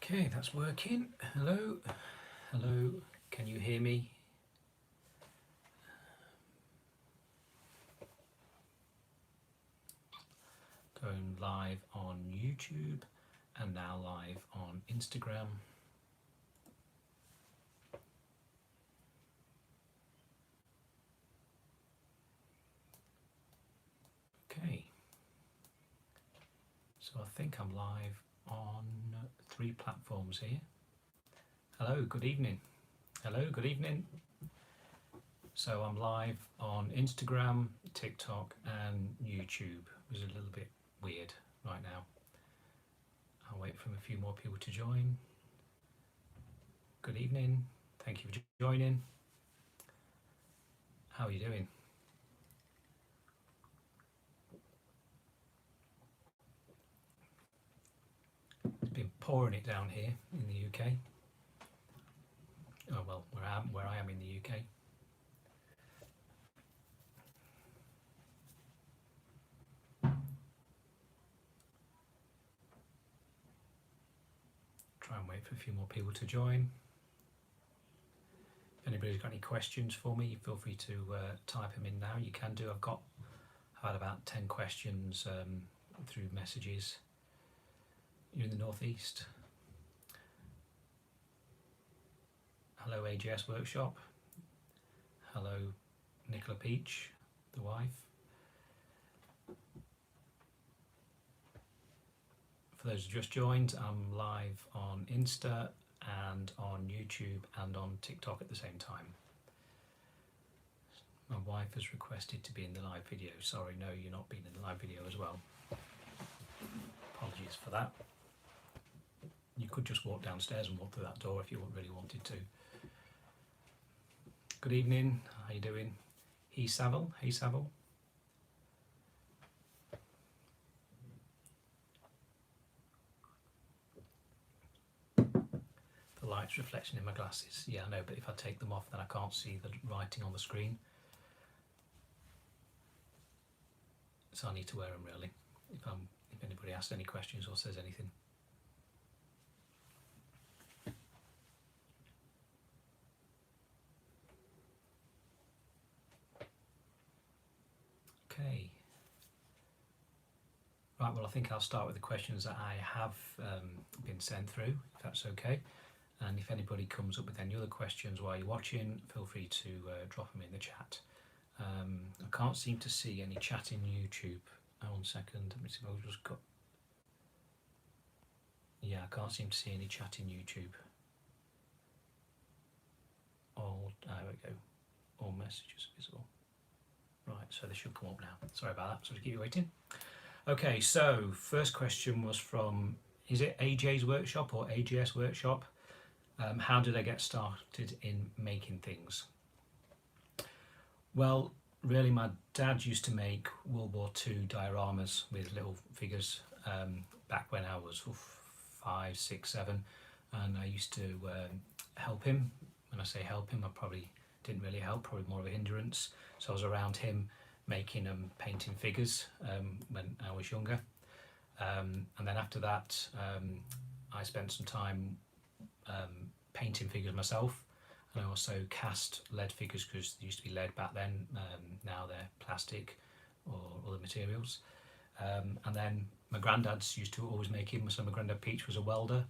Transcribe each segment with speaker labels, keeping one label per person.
Speaker 1: Okay, that's working. Hello, hello, can you hear me? Going live on YouTube and now live on Instagram. Okay, so I think I'm live on 3 platforms here. Hello, good evening. Hello, good evening. So I'm live on Instagram, TikTok and YouTube. It was a little bit weird right now. I'll wait for a few more people to join. Good evening. Thank you for joining. How are you doing? It's been pouring it down here in the UK. Oh well, where I am in the UK. Try and wait for a few more people to join. If anybody's got any questions for me, feel free to type them in now. You can do. I've had about 10 questions through messages. You're in the northeast. Hello AJS Workshop. Hello Nicola Peach, the wife. For those who just joined, I'm live on Insta and on YouTube and on TikTok at the same time. My wife has requested to be in the live video. Sorry, no, you're not being in the live video as well. Apologies for that. You could just walk downstairs and walk through that door if you really wanted to. Good evening, how you doing? Hey Savile. The light's reflection in my glasses. Yeah, I know, but if I take them off then I can't see the writing on the screen. So I need to wear them really, if anybody asks any questions or says anything. Okay. Right, well I think I'll start with the questions that I have been sent through, if that's okay. And if anybody comes up with any other questions while you're watching, feel free to drop them in the chat. I can't seem to see any chat in YouTube. Oh, 1 second, let me see if I've just got... Yeah, I can't seem to see any chat in YouTube. There we go. All messages visible. Right, so they should come up now. Sorry about that, so to keep you waiting. Okay, so first question was from, is it AJ's Workshop or AGS Workshop? How did I get started in making things? Well, really my dad used to make World War II dioramas with little figures back when I was 5, 6, 7, and I used to help him. When I say help him, I probably didn't really help, probably more of a hindrance. So I was around him making and painting figures when I was younger. And then after that, I spent some time painting figures myself. And I also cast lead figures because there used to be lead back then. Now they're plastic or other materials. And then my granddad's used to always make him. So my granddad Peach was a welder,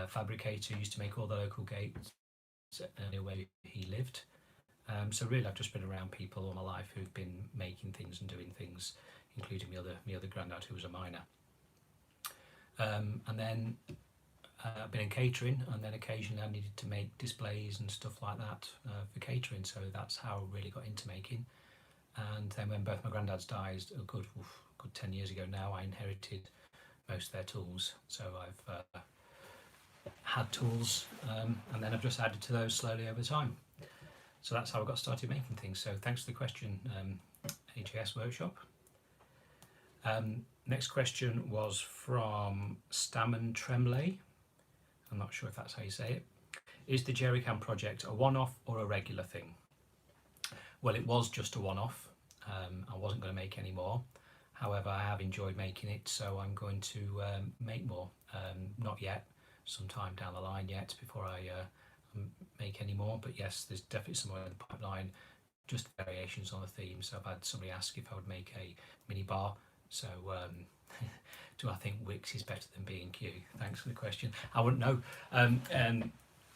Speaker 1: fabricator, used to make all the local gates where he lived. So really I've just been around people all my life who've been making things and doing things, including my other granddad who was a miner. And then I've been in catering, and then occasionally I needed to make displays and stuff like that for catering, so that's how I really got into making. And then when both my granddads died a good 10 years ago now, I inherited most of their tools. So I've had tools and then I've just added to those slowly over time. So that's how I got started making things. So thanks for the question, AJS Workshop. Next question was from Stammen Tremlay. I'm not sure if that's how you say it. Is the Jerrycan project a one-off or a regular thing? Well, it was just a one-off. I wasn't going to make any more. However, I have enjoyed making it, so I'm going to make more. Not yet. sometime down the line yet before I make any more. But yes, there's definitely somewhere in the pipeline, just variations on the theme. So I've had somebody ask if I would make a mini bar. So do I think Wix is better than B&Q? Thanks for the question. I wouldn't know.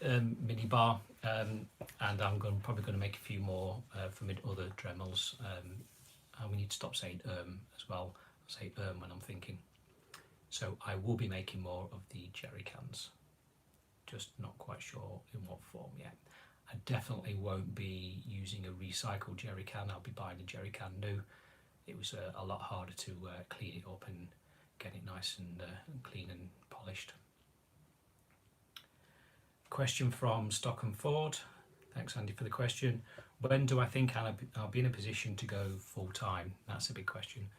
Speaker 1: Mini bar, and I'm probably going to make a few more from other Dremels. And we need to stop saying as well. I say when I'm thinking. So I will be making more of the jerry cans, just not quite sure in what form yet. I definitely won't be using a recycled jerry can. I'll be buying a jerry can new. It was a lot harder to clean it up and get it nice and clean and polished. Question from Stockham Ford. Thanks, Andy, for the question. When do I think I'll be in a position to go full time? That's a big question.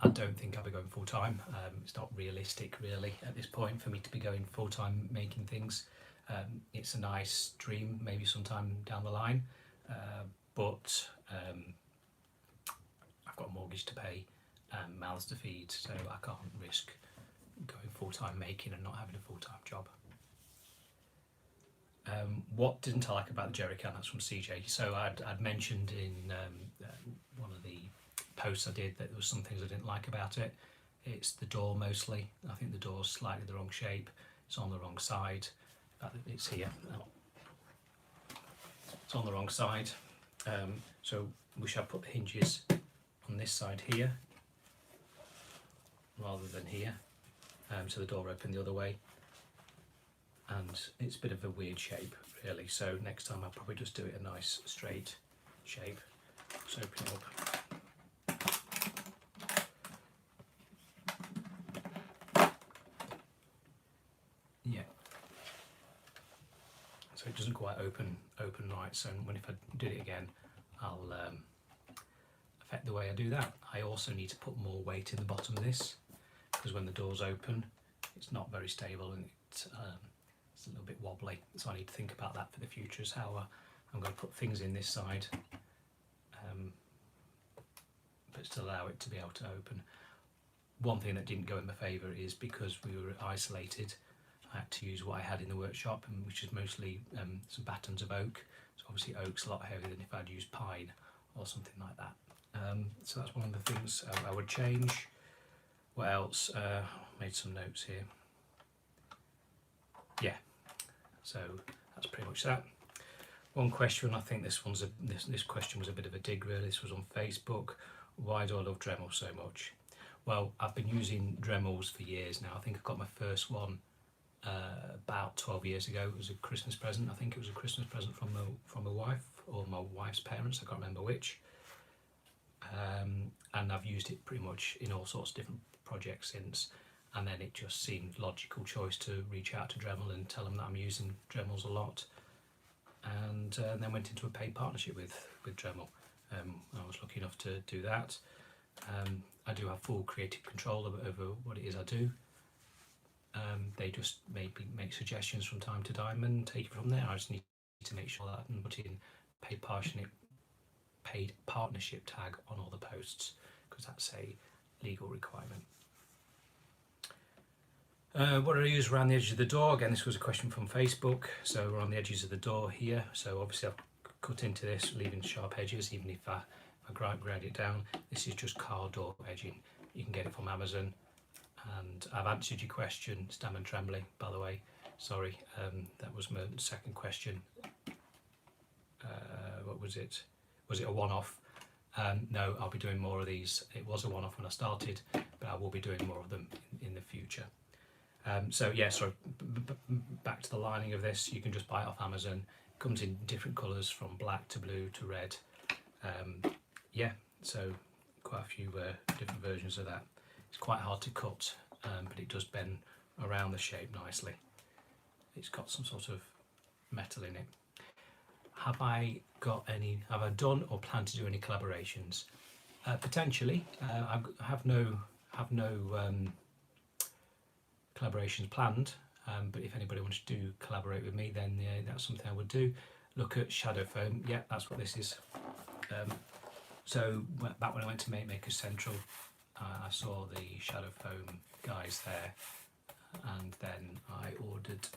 Speaker 1: I don't think I'll be going full time. It's not realistic, really, at this point for me to be going full time making things. It's a nice dream, maybe sometime down the line, but I've got a mortgage to pay and mouths to feed, so I can't risk going full time making and not having a full time job. What didn't I like about the jerry can? That's from CJ. So I'd mentioned in one of the posts I did that there was some things I didn't like about it. It's the door mostly. I think the door's slightly the wrong shape. It's on the wrong side. It's here. It's on the wrong side. So wish I put the hinges on this side here rather than here. So the door opened the other way. And it's a bit of a weird shape, really. So next time I'll probably just do it a nice straight shape. Just open it up. Yeah. So it doesn't quite open right. So if I did it again, I'll affect the way I do that. I also need to put more weight in the bottom of this, because when the doors open, it's not very stable and it's a little bit wobbly. So I need to think about that for the future, is how I'm going to put things in this side, but still allow it to be able to open. One thing that didn't go in my favour is because we were isolated, I had to use what I had in the workshop, which is mostly some battens of oak. So obviously oak's a lot heavier than if I'd used pine or something like that. So that's one of the things I would change. What else? Made some notes here. Yeah, so that's pretty much that. One question, I think this question was a bit of a dig, really. This was on Facebook. Why do I love Dremel so much? Well, I've been using Dremels for years now. I think I got my first one about 12 years ago. It was a Christmas present. I think it was a Christmas present from my wife or my wife's parents. I can't remember which. And I've used it pretty much in all sorts of different projects since. And then it just seemed logical choice to reach out to Dremel and tell them that I'm using Dremels a lot. And then went into a paid partnership with Dremel. I was lucky enough to do that. I do have full creative control over what it is I do. They just make suggestions from time to time and take it from there. I just need to make sure that I can put in paid partnership tag on all the posts, because that's a legal requirement. What do I use around the edges of the door? Again, this was a question from Facebook. So we're on the edges of the door here. So obviously I've cut into this, leaving sharp edges, even if I grind it down. This is just car door edging. You can get it from Amazon. And I've answered your question, Stam and Trembly, by the way. Sorry, that was my second question. What was it? Was it a one-off? No, I'll be doing more of these. It was a one-off when I started, but I will be doing more of them in the future. So yeah, sorry, back to the lining of this. You can just buy it off Amazon. It comes in different colours from black to blue to red. Yeah, so quite a few different versions of that. It's quite hard to cut, but it does bend around the shape nicely. It's got some sort of metal in it. Have I done or plan to do any collaborations? Potentially. I have no collaborations planned, but if anybody wants to collaborate with me, then that's something I would do. Look at shadow foam. Yeah, that's what this is. So back when I went to Makers Central, I saw the shadow foam guys there, and then I ordered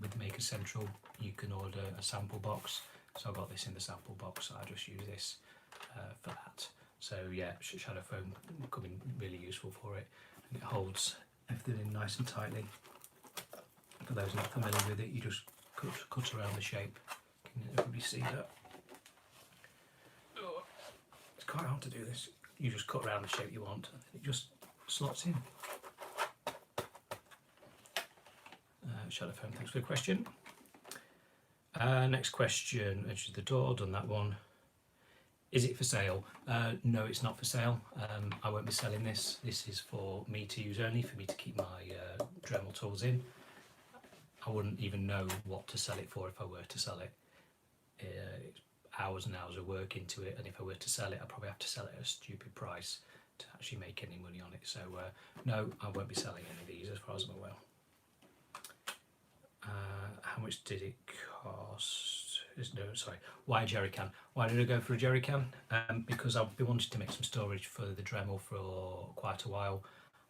Speaker 1: with Maker Central you can order a sample box, so I got this in the sample box, so I just use this for that. So yeah, shadow foam coming really useful for it, and it holds everything in nice and tightly. For those not familiar with it, you just cut around the shape. Can everybody see that? Oh, it's quite hard to do this. You just cut around the shape you want, and it just slots in. Shadow foam, thanks for the question. Next question, which is the door, done that one. Is it for sale? No, it's not for sale. I won't be selling this. This is for me to use only, for me to keep my Dremel tools in. I wouldn't even know what to sell it for if I were to sell it. It's hours and hours of work into it, and if I were to sell it, I'd probably have to sell it at a stupid price to actually make any money on it. So no, I won't be selling any of these as far as I'm aware. How much did it cost? No, sorry. Why a jerry can? Why did I go for a jerry can? Because I've been wanting to make some storage for the Dremel for quite a while.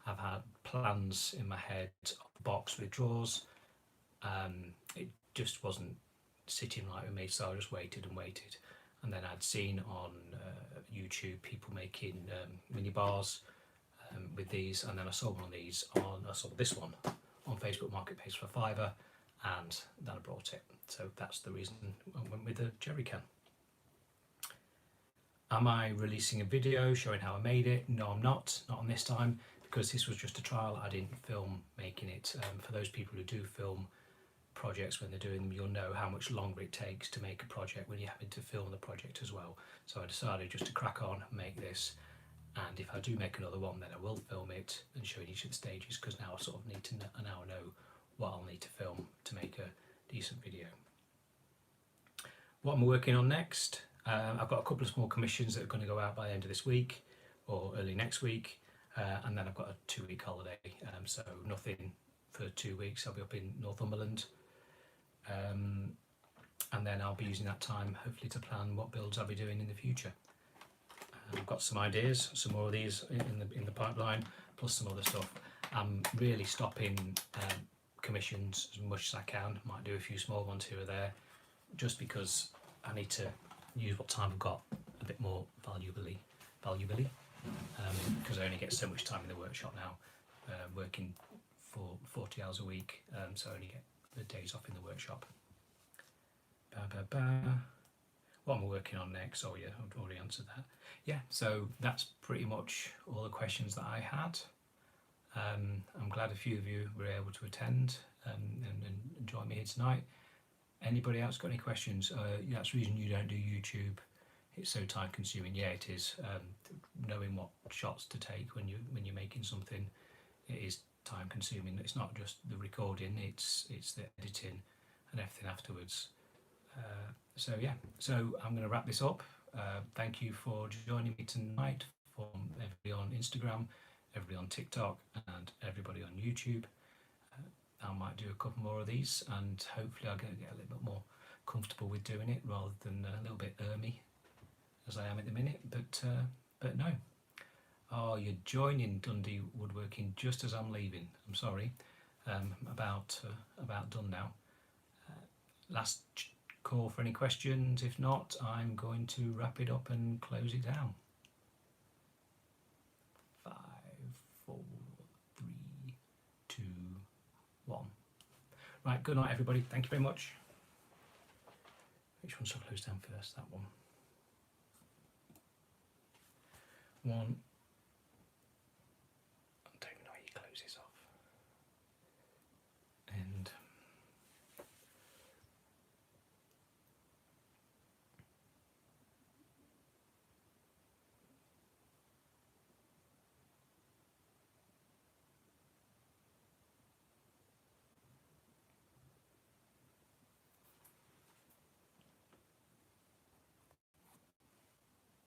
Speaker 1: I've had plans in my head of a box with drawers. It just wasn't sitting right with me, so I just waited and waited. And then I'd seen on YouTube people making mini bars with these, and then I saw one of these I saw this one on Facebook Marketplace for £5, and then I brought it. So that's the reason I went with a jerry can. Am I releasing a video showing how I made it? No, I'm not on this time, because this was just a trial. I didn't film making it. For those people who do film projects when they're doing them, you'll know how much longer it takes to make a project when you're having to film the project as well. So I decided just to crack on and make this, and if I do make another one, then I will film it and show each of the stages, because now I sort of need to now know what I'll need to film to make a decent video. What am I working on next? I've got a couple of small commissions that are going to go out by the end of this week or early next week, and then I've got a 2-week holiday, so nothing for 2 weeks. I'll be up in Northumberland, and then I'll be using that time hopefully to plan what builds I'll be doing in the future. I've got some ideas, some more of these in the pipeline, plus some other stuff. I'm really stopping commissions as much as I can. Might do a few small ones here or there, just because I need to use what time I've got a bit more valuably, because I only get so much time in the workshop now, working for 40 hours a week, so I only get the days off in the workshop. What am I working on next? Oh yeah, I've already answered that. Yeah, so that's pretty much all the questions that I had. I'm glad a few of you were able to attend and join me here tonight. Anybody else got any questions? That's the reason you don't do YouTube. It's so time consuming. Yeah, it is. Knowing what shots to take when you're making something, it is time consuming. It's not just the recording, it's the editing and everything afterwards. So yeah, so I'm going to wrap this up. Thank you for joining me tonight, from everybody on Instagram, everybody on TikTok, and everybody on YouTube. I might do a couple more of these, and hopefully I'll get a little bit more comfortable with doing it rather than a little bit as I am at the minute. But no. Oh, you're joining Dundee Woodworking just as I'm leaving. I'm sorry. About done now. Last call for any questions. If not, I'm going to wrap it up and close it down. 5, 4, 3, 2, 1. Right, good night everybody. Thank you very much. Which one shall I close down first? That one. 1.